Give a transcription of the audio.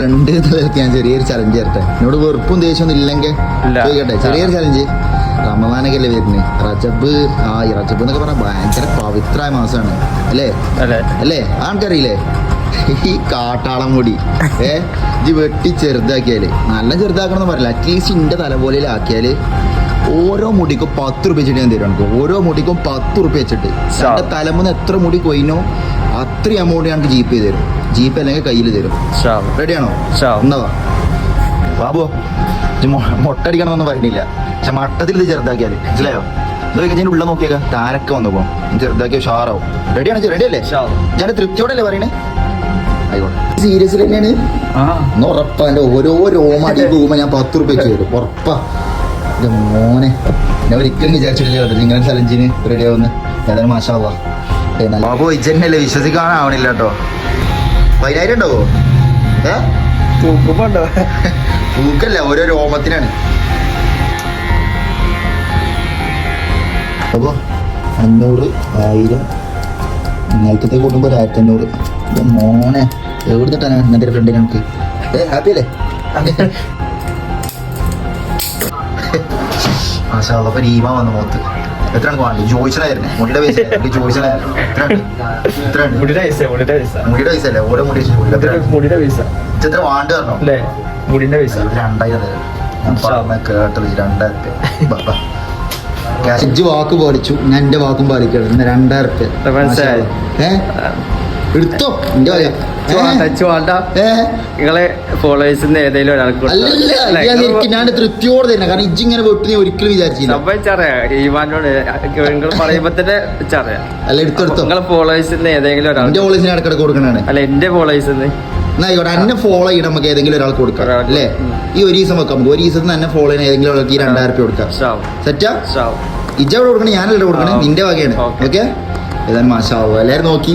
Front ഞാൻ ചെറിയൊരു challenge തരട്ടെ. എന്നോട് വെറുപ്പും ദേഷ്യമൊന്നും ഇല്ലെങ്കിൽ ചോദിക്കട്ടെ, ചെറിയൊരു ചലഞ്ച്. റമദാനൊക്കെ അല്ലേ വരുന്നത്, റജബ് റജബ് എന്നൊക്കെ പറഞ്ഞാൽ ഭയങ്കര പവിത്രമായ മാസമാണ് അല്ലേ അല്ലേ? ആൾക്കറിയില്ലേ ഈ കാട്ടാളം മുടി ഇത് വെട്ടി ചെറുതാക്കിയാല്, നല്ല ചെറുതാക്കണമെന്ന് പറയില്ല, അറ്റ്ലീസ്റ്റ് ഇന്റെ തല പോലെ ആക്കിയാല് ഓരോ മുടിക്കും 10 റുപ്യ വെച്ചിട്ട് ഞാൻ തരും എനിക്ക്. ഓരോ മുടിക്കും 10 റുപ്യ വെച്ചിട്ട് എന്റെ തലമുന്ന് എത്ര മുടി കൊയിനോ അത്രയും എമൗണ്ട് ഞങ്ങൾക്ക് ജീപ്പ് ചെയ്ത് തരും. ജീപ്പ് അല്ലെങ്കിൽ കയ്യിൽ തരും. റെഡിയാണോ? എന്നാ ബാബു മൊട്ടടിക്കണമെന്നൊന്നും പറഞ്ഞില്ല, പക്ഷെ മട്ടത്തിൽ ഇത് ചെറുതാക്കിയാല് മനസ്സിലായോ? ഇതൊക്കെ ഉള്ള നോക്കിയേക്ക താരൊക്കെ വന്നപ്പോ ചെറുതാക്കിയ ഷാറാവും. റെഡിയാണ്? റെഡിയല്ലേ? ഞാൻ തൃപ്തിയോടല്ലേ പറയണേ? ആയിക്കോട്ടെ. സീരിയസ് തന്നെയാണ്. ഒന്ന് ഉറപ്പാ എന്റെ ഓരോ രോമടി പോകുമ്പോ ഞാൻ 10 റുപ്യ വെച്ച് തരും, ഉറപ്പാ. എന്റെ മോനെ ഞാൻ ഒരിക്കലും വിചാരിച്ചിട്ടില്ല ഇങ്ങനെ ചലഞ്ചിന് റെഡി ആവുന്ന. ഏതായാലും മാഷാവാ. ബാബു ഇജന്നല്ലേ വിശ്വസിക്കാനാവണില്ല കേട്ടോ. 10,000 ഉണ്ടാവോ? തൂക്കല്ല, ഓരോ രോമത്തിനാണ്. അപ്പോ 500, 1000 നേരത്തെ കൂട്ടുമ്പോ 1500. മോനെ എവിടുന്നിട്ടാണ് ഇങ്ങനത്തെ ഫ്രണ്ട് നമുക്ക്? ഹാപ്പി അല്ലേ? മാഷാഅല്ലാഹ് രീമ വന്ന മുഖത്ത്. എത്രയാണ് വേണ്ടത്? ചോദിച്ചതായിരുന്നു മുടിയുടെ പൈസ. ചോദിച്ചതായിരുന്നു മുടിയുടെ പൈസ അല്ലേ? ഓരോ മുടി മുടിയുടെ പൈസ എത്ര വാണ്ട് പറഞ്ഞോ? മുടിന്റെ പൈസ 2000 ഞാൻ പറഞ്ഞ കേട്ടത്. 2000 റുപ്യ വാക്ക് പാലിച്ചു, ഞാൻ എന്റെ വാക്കും പാലിക്കണം. 2000 റുപ്യ എടുത്തോ. എന്റെ പറയാ നിങ്ങളെ ഫോളോവേഴ്സിന്ന് ഏതെങ്കിലും ഒരാൾക്ക് ഞാൻ തൃപ്തിയോടെ തന്നെ, കാരണം ഇജ്ജിങ്ങനെ വെട്ടി ഒരിക്കലും വിചാരിച്ചില്ല. നിങ്ങൾ പറയുമ്പോ തന്നെ അല്ല എടുത്തെടുത്തോ. നിങ്ങളെ ഫോളോവേഴ്സിന്ന് ഏതെങ്കിലും ഒരാൾ എന്റെ ഫോളോവേഴ്സിന് ഇടക്കിടക്ക് കൊടുക്കണാണ്. അല്ല എന്റെ ഫോളോവേഴ്സിന്ന് എന്നായിക്കോട്ടെ, എന്നെ ഫോളോ ചെയ്യണം നമുക്ക് ഏതെങ്കിലും ഒരാൾക്ക് കൊടുക്കാം അല്ലേ? ഈ ഒരു ദിവസം വെക്കാം, നമുക്ക് ഒരു ദിവസത്തിന് തന്നെ ഫോളോ ചെയ്യുന്ന ഏതെങ്കിലും ഒരാൾക്ക് 2000 റുപ്യ കൊടുക്കാം. സെറ്റാ? ഇജ്ജ അവിടെ കൊടുക്കണേ, ഞാനല്ലേ കൊടുക്കണേ, നിന്റെ വകയാണ്. ഓക്കെ? ഏതായാലും മാഷാ അല്ലാഹ് എല്ലാവരും നോക്കി